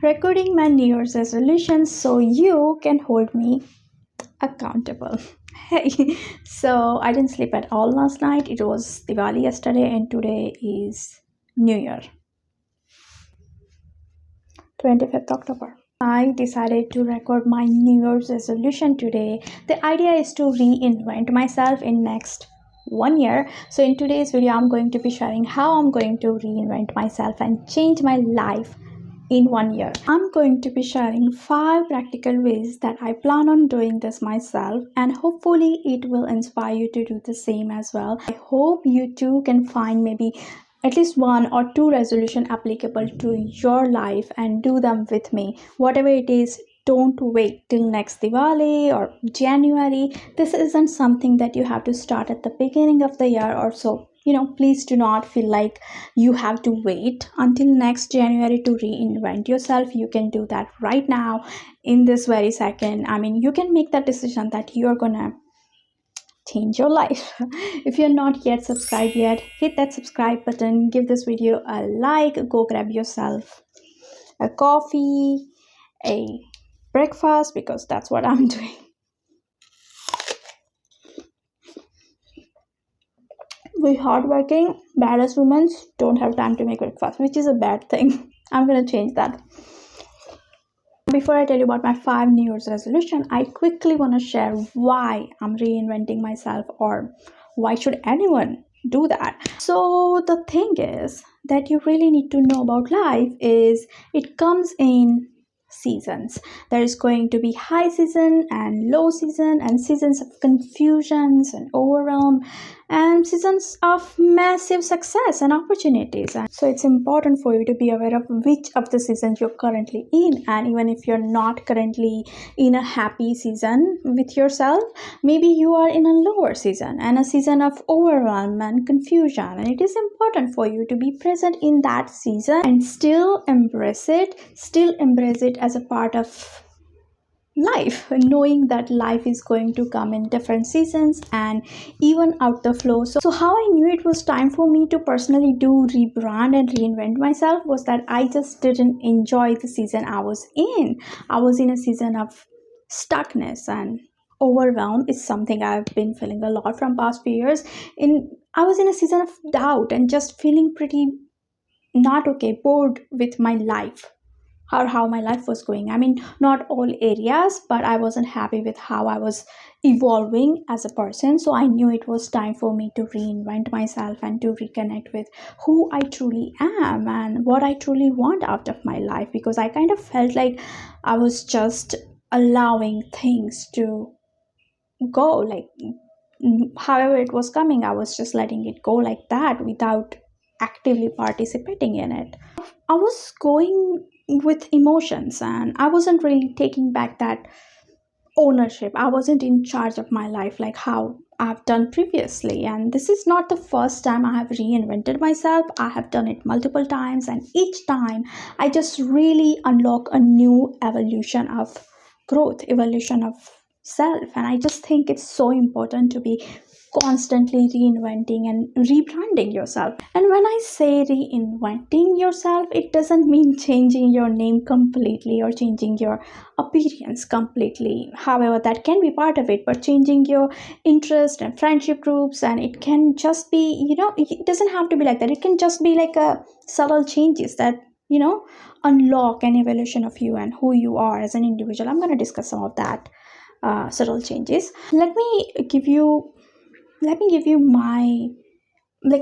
recording my New Year's resolutions so you can hold me accountable. Hey, so I didn't sleep at all last night. It was Diwali yesterday, and today is New Year, 25th October. I decided to record my New Year's resolution today. The idea is to reinvent myself in next 1 year. So in today's video, I'm going to be sharing how I'm going to reinvent myself and change my life in 1 year. I'm going to be sharing 5 practical ways that I plan on doing this myself, and hopefully it will inspire you to do the same as well. I hope you too can find maybe at least 1 or 2 resolution applicable to your life and do them with me. Whatever it is, don't wait till next Diwali or January. This isn't something that you have to start at the beginning of the year or so. Please do not feel like you have to wait until next January to reinvent yourself. You can do that right now in this very second. You can make that decision that you're gonna change your life. If you're not yet subscribed yet, hit that subscribe button, give this video a like, go grab yourself a coffee, a breakfast, because that's what I'm doing. We hardworking, badass women don't have time to make breakfast, which is a bad thing. I'm gonna change that. Before I tell you about my 5 New Year's resolution, I quickly want to share why I'm reinventing myself, or why should anyone do that. So the thing is that you really need to know about life is it comes in seasons. There is going to be high season and low season, and seasons of confusions and overwhelm, and seasons of massive success and opportunities. And so it's important for you to be aware of which of the seasons you're currently in. And even if you're not currently in a happy season with yourself, maybe you are in a lower season and a season of overwhelm and confusion, and it is important for you to be present in that season and still embrace it as a part of life, knowing that life is going to come in different seasons and even out the flow. So how I knew it was time for me to personally do rebrand and reinvent myself was that I just didn't enjoy the season I was in. I was in a season of stuckness, and overwhelm is something I've been feeling a lot from past few years. I was in a season of doubt and just feeling pretty not okay, bored with my life, or how my life was going. Not all areas, but I wasn't happy with how I was evolving as a person. So I knew it was time for me to reinvent myself and to reconnect with who I truly am and what I truly want out of my life, because I kind of felt like I was just allowing things to go, like however it was coming, I was just letting it go like that without actively participating in it. I was going with emotions, and I wasn't really taking back that ownership. I wasn't in charge of my life like how I've done previously. And this is not the first time I have reinvented myself. I have done it multiple times, and each time I just really unlock a new evolution of growth, evolution of self. And I just think it's so important to be constantly reinventing and rebranding yourself. And when I say reinventing yourself, it doesn't mean changing your name completely or changing your appearance completely. However, that can be part of it, but changing your interest and friendship groups, and it can just be, it doesn't have to be like that. It can just be like a subtle changes that unlock an evolution of you and who you are as an individual. I'm going to discuss some of that subtle changes. Let me give you my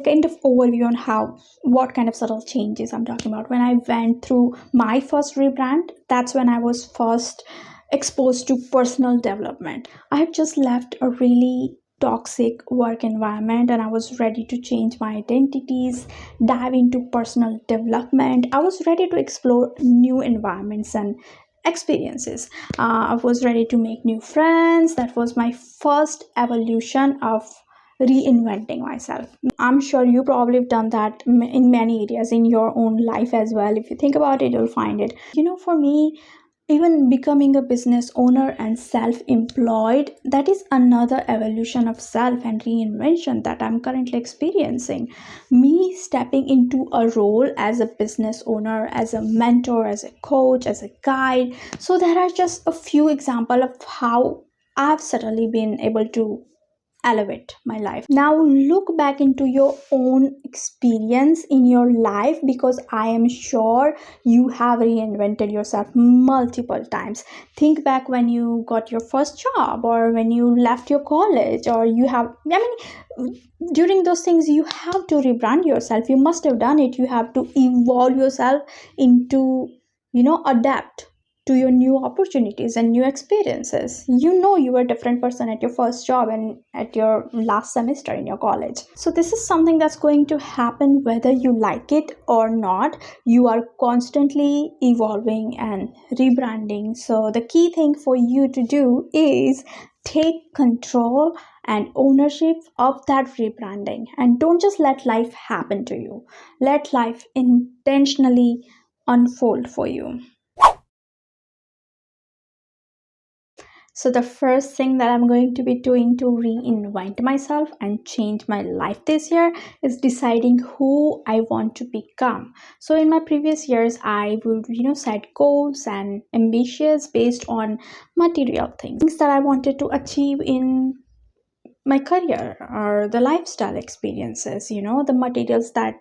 kind of overview on what kind of subtle changes I'm talking about. When I went through my first rebrand, that's when I was first exposed to personal development. I had just left a really toxic work environment, and I was ready to change my identities, dive into personal development. I was ready to explore new environments and experiences. I was ready to make new friends. That was my first evolution of reinventing myself. I'm sure you probably have done that in many areas in your own life as well. If you think about it, you'll find it. For me, even becoming a business owner and self-employed, that is another evolution of self and reinvention that I'm currently experiencing. Me stepping into a role as a business owner, as a mentor, as a coach, as a guide. So there are just a few examples of how I've suddenly been able to elevate my life. Now look back into your own experience in your life, because I am sure you have reinvented yourself multiple times. Think back when you got your first job, or when you left your college, or you have, I mean, during those things you have to rebrand yourself. You must have done it. You have to evolve yourself into, adapt to your new opportunities and new experiences. You were a different person at your first job and at your last semester in your college. So this is something that's going to happen whether you like it or not. You are constantly evolving and rebranding. So the key thing for you to do is take control and ownership of that rebranding, and don't just let life happen to you. Let life intentionally unfold for you. So, the first thing that I'm going to be doing to reinvent myself and change my life this year is deciding who I want to become. So, in my previous years, I would, set goals and ambitions based on material things that I wanted to achieve in my career or the lifestyle experiences, the materials that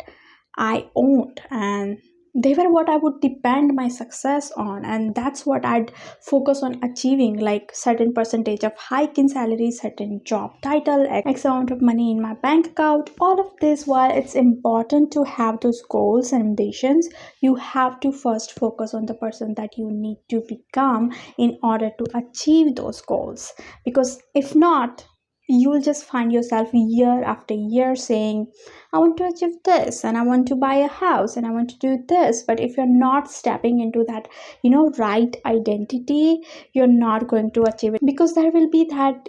I owned, and they were what I would depend my success on, and that's what I'd focus on achieving, like certain percentage of hike in salary, certain job title, x amount of money in my bank account. All of this, while it's important to have those goals and ambitions, you have to first focus on the person that you need to become in order to achieve those goals, because if not, you'll just find yourself year after year saying, I want to achieve this, and I want to buy a house, and I want to do this. But if you're not stepping into that, right identity, you're not going to achieve it, because there will be that,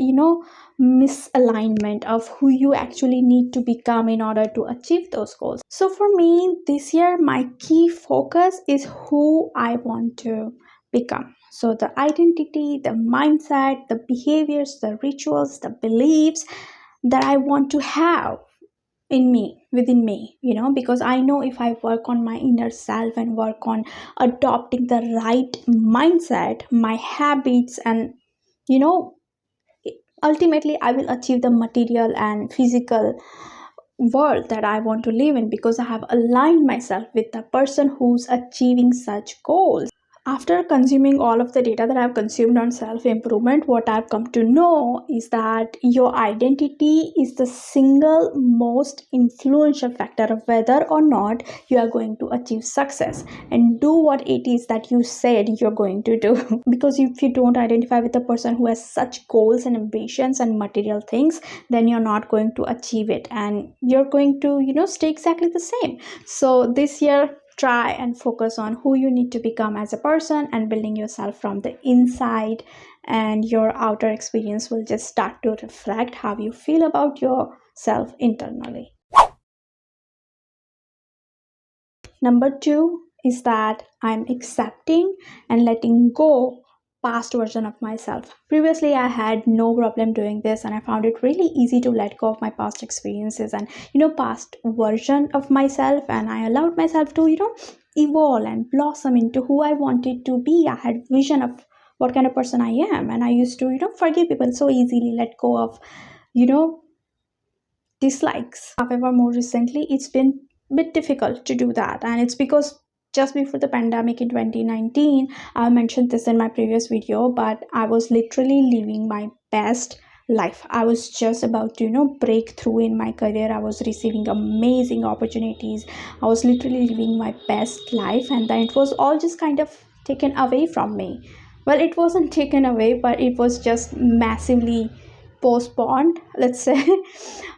misalignment of who you actually need to become in order to achieve those goals. So for me, this year, my key focus is who I want to become. So the identity, the mindset, the behaviors, the rituals, the beliefs that I want to have within me, because I know if I work on my inner self and work on adopting the right mindset, my habits, and you know ultimately I will achieve the material and physical world that I want to live in, because I have aligned myself with the person who's achieving such goals. After consuming all of the data that I've consumed on self improvement, what I've come to know is that your identity is the single most influential factor of whether or not you are going to achieve success and do what it is that you said you're going to do. Because if you don't identify with a person who has such goals and ambitions and material things, then you're not going to achieve it, and you're going to, stay exactly the same. So this year, try and focus on who you need to become as a person and building yourself from the inside, and your outer experience will just start to reflect how you feel about yourself internally. Number 2 is that I'm accepting and letting go past version of myself. Previously, I had no problem doing this, and I found it really easy to let go of my past experiences and, past version of myself, and I allowed myself to, evolve and blossom into who I wanted to be. I had vision of what kind of person I am, and I used to, forgive people so easily, let go of, you know, dislikes. However, more recently, it's been a bit difficult to do that, and it's because just before the pandemic in 2019, I mentioned this in my previous video, but I was literally living my best life. I was just about to, break through in my career. I was receiving amazing opportunities. I was literally living my best life, and then it was all just kind of taken away from me. Well, it wasn't taken away, but it was just massively postponed, let's say,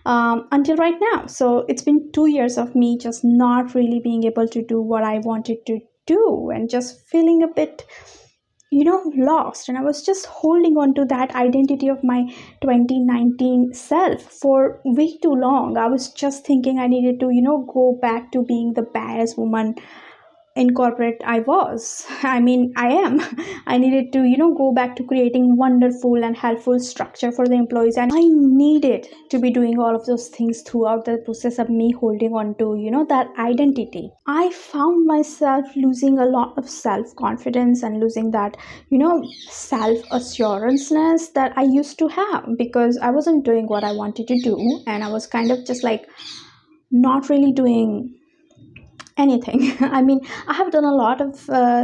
until right now. So it's been 2 years of me just not really being able to do what I wanted to do, and just feeling a bit, lost. And I was just holding on to that identity of my 2019 self for way too long. I was just thinking I needed to, go back to being the badass woman in corporate I was. I mean, I am. I needed to, go back to creating wonderful and helpful structure for the employees. And I needed to be doing all of those things throughout the process of me holding on to, that identity. I found myself losing a lot of self-confidence and losing that, self-assuranceness that I used to have, because I wasn't doing what I wanted to do. And I was kind of just like not really doing anything. I mean, I have done a lot of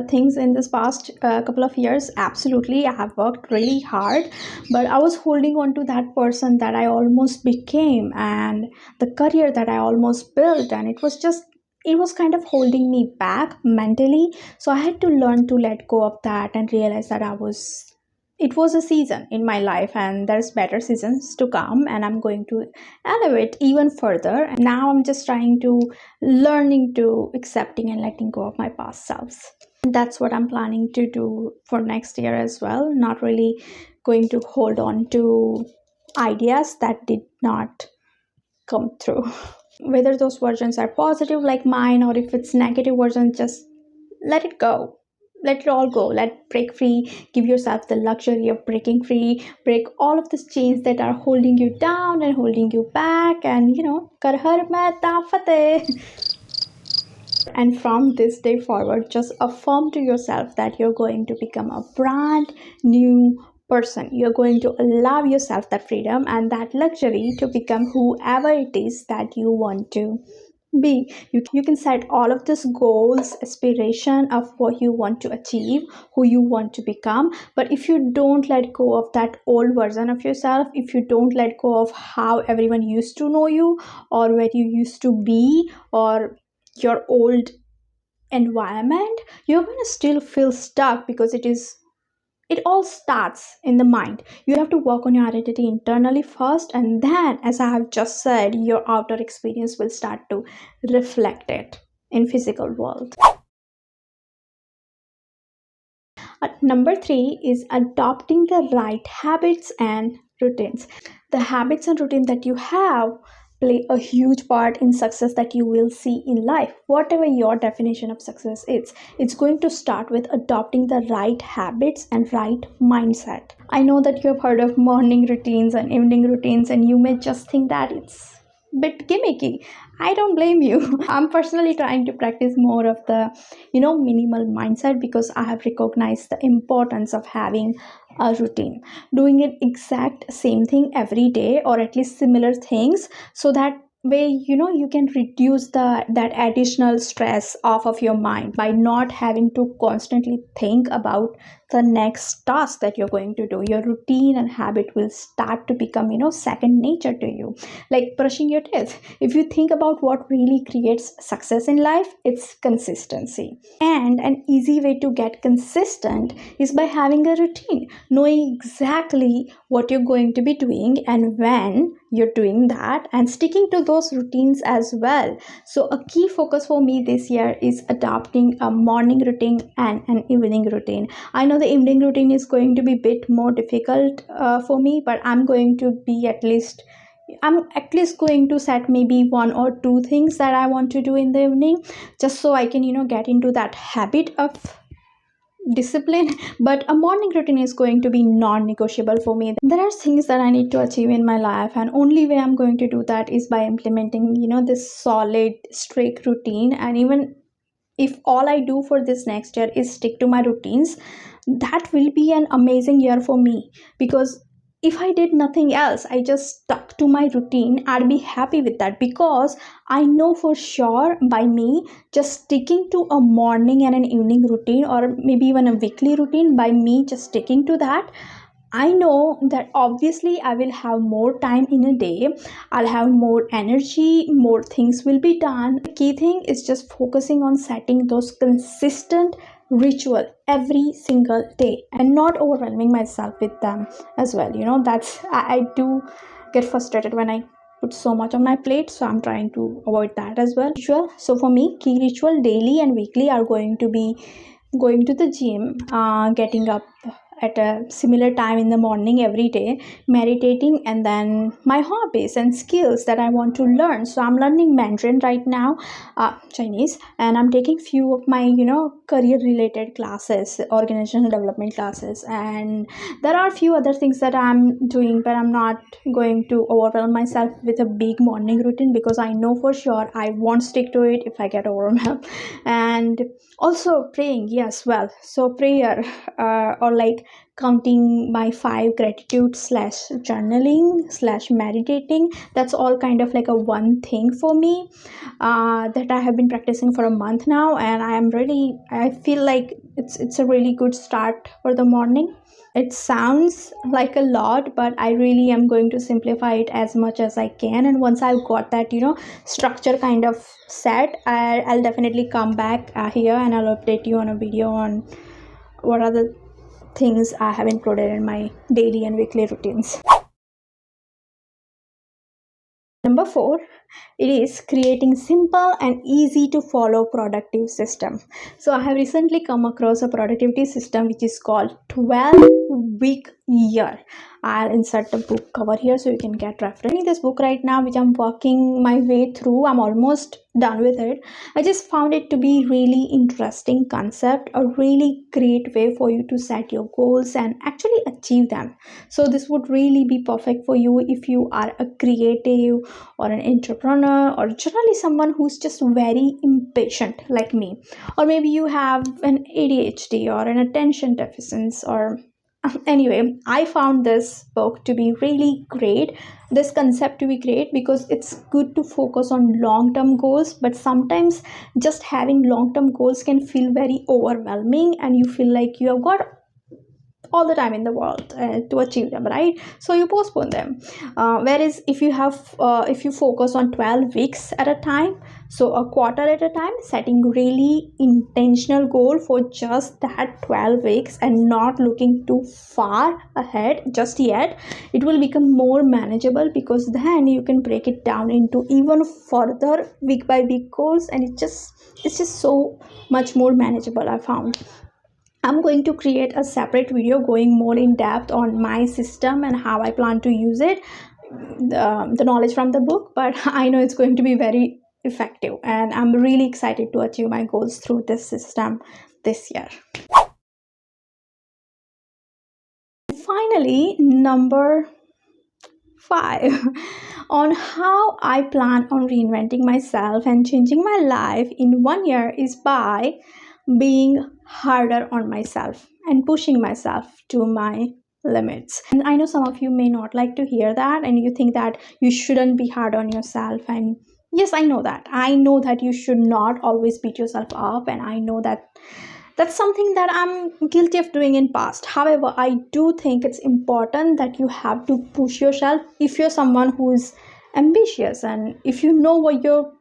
things in this past couple of years. Absolutely, I have worked really hard, but I was holding on to that person that I almost became and the career that I almost built, and it was kind of holding me back mentally. So I had to learn to let go of that and realize that it was a season in my life, and there's better seasons to come, and I'm going to elevate even further. And now I'm just trying to learning to accepting and letting go of my past selves. And that's what I'm planning to do for next year as well. Not really going to hold on to ideas that did not come through. Whether those versions are positive like mine, or if it's negative version, just let it go. Let it all go. Let break free. Give yourself the luxury of breaking free. Break all of the chains that are holding you down and holding you back. And kar har mehta fateh. And from this day forward, just affirm to yourself that you're going to become a brand new person. You're going to allow yourself that freedom and that luxury to become whoever it is that you want to be. You can set all of these goals, aspiration of what you want to achieve, who you want to become. But if you don't let go of that old version of yourself, if you don't let go of how everyone used to know you, or where you used to be, or your old environment, you're going to still feel stuck, because it all starts in the mind. You have to work on your identity internally first, and then, as I have just said, your outer experience will start to reflect it in physical world. Number 3 is adopting the right habits and routines. The habits and routine that you have play a huge part in success that you will see in life. Whatever your definition of success is, it's going to start with adopting the right habits and right mindset. I know that you have heard of morning routines and evening routines, and you may just think that it's bit gimmicky. I don't blame you. I'm personally trying to practice more of the minimal mindset, because I have recognized the importance of having a routine, doing it exact same thing every day, or at least similar things, so that way you can reduce that additional stress off of your mind by not having to constantly think about the next task that you're going to do. Your routine and habit will start to become second nature to you, like brushing your teeth. If you think about what really creates success in life, it's consistency. And an easy way to get consistent is by having a routine, knowing exactly what you're going to be doing and when you're doing that, and sticking to those routines as well. So a key focus for me this year is adopting a morning routine and an evening routine. I know the evening routine is going to be a bit more difficult for me, but I'm at least going to set maybe one or two things that I want to do in the evening, just so I can get into that habit of discipline. But a morning routine is going to be non-negotiable for me. There are things that I need to achieve in my life, and only way I'm going to do that is by implementing this solid strict routine. And even if all I do for this next year is stick to my routines, that will be an amazing year for me. Because if I did nothing else, I just stuck to my routine, I'd be happy with that, because I know for sure by me just sticking to a morning and an evening routine, or maybe even a weekly routine, by me just sticking to that, I know that obviously I will have more time in a day, I'll have more energy, more things will be done. The key thing is just focusing on setting those consistent ritual every single day and not overwhelming myself with them as well. I do get frustrated when I put so much on my plate, so I'm trying to avoid that as well. So for me, key ritual daily and weekly are going to be going to the gym, getting up at a similar time in the morning every day, meditating, and then my hobbies and skills that I want to learn. So I'm learning Mandarin right now, Chinese, and I'm taking few of my career related classes, organizational development classes, and there are a few other things that I'm doing, but I'm not going to overwhelm myself with a big morning routine because I know for sure I won't stick to it if I get overwhelmed. And also praying, yes, well, so prayer, or like counting my five gratitude slash journaling slash meditating, that's all kind of like a one thing for me, that I have been practicing for a month now, and I feel like it's a really good start for the morning. It sounds like a lot, but I really am going to simplify it as much as I can. And once I've got that, structure kind of set, I'll definitely come back here and I'll update you on a video on what are the things I have included in my daily and weekly routines. Number 4, it is creating simple and easy to follow productive system. So I have recently come across a productivity system which is called 12-week year. I'll insert the book cover here so you can get reference. In this book right now, which I'm working my way through, I'm almost done with it. I just found it to be really interesting concept, a really great way for you to set your goals and actually achieve them. So this would really be perfect for you if you are a creative or an entrepreneur, or generally someone who's just very impatient like me, or maybe you have an ADHD or an attention deficiency, or anyway, I found this book to be really great, this concept to be great, because it's good to focus on long term goals, but sometimes just having long term goals can feel very overwhelming and you feel like you have got all the time in the world to achieve them, right? So you postpone them, whereas if you focus on 12 weeks at a time, so a quarter at a time, setting really intentional goal for just that 12 weeks and not looking too far ahead just yet, it will become more manageable, because then you can break it down into even further week by week goals, and it's just so much more manageable, I found. I'm going to create a separate video going more in depth on my system and how I plan to use it, the knowledge from the book, but I know it's going to be very effective and I'm really excited to achieve my goals through this system this year. Finally, number 5 on how I plan on reinventing myself and changing my life in 1 year is by being harder on myself and pushing myself to my limits. And I know some of you may not like to hear that, and you think that you shouldn't be hard on yourself. And yes, I know that. I know that you should not always beat yourself up, and I know that that's something that I'm guilty of doing in past. However, I do think it's important that you have to push yourself if you're someone who's ambitious and if you know what your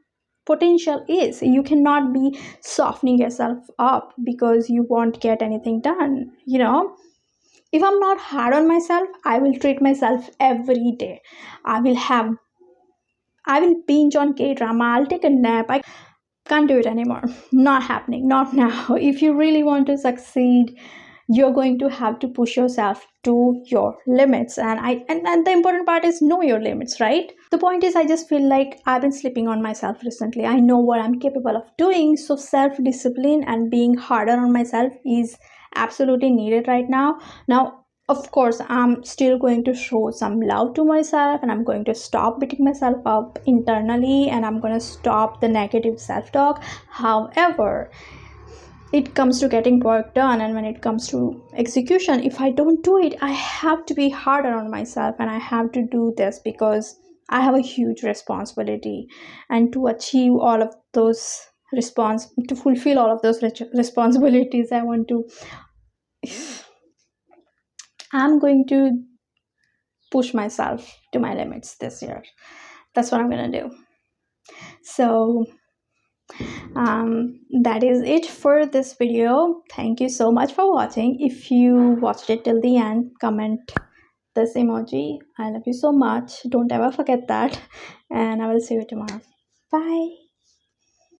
potential is. You cannot be softening yourself up because you won't get anything done. If I'm not hard on myself, I will treat myself every day. I will have I will binge on K drama. I'll take a nap. I can't do it anymore. Not happening. Not now. If you really want to succeed, you're going to have to push yourself to your limits. And the important part is know your limits, right? The point is, I just feel like I've been sleeping on myself recently. I know what I'm capable of doing. So self-discipline and being harder on myself is absolutely needed right now. Now, of course, I'm still going to show some love to myself, and I'm going to stop beating myself up internally, and I'm going to stop the negative self-talk. However, it comes to getting work done, and when it comes to execution, if I don't do it, I have to be harder on myself, and I have to do this because I have a huge responsibility. And to achieve all of those to fulfill all of those responsibilities, I'm going to push myself to my limits this year. That's what I'm gonna do. So that is it for this video. Thank you so much for watching. If you watched it till the end, comment this emoji. I love you so much. Don't ever forget that, and I will see you tomorrow. Bye.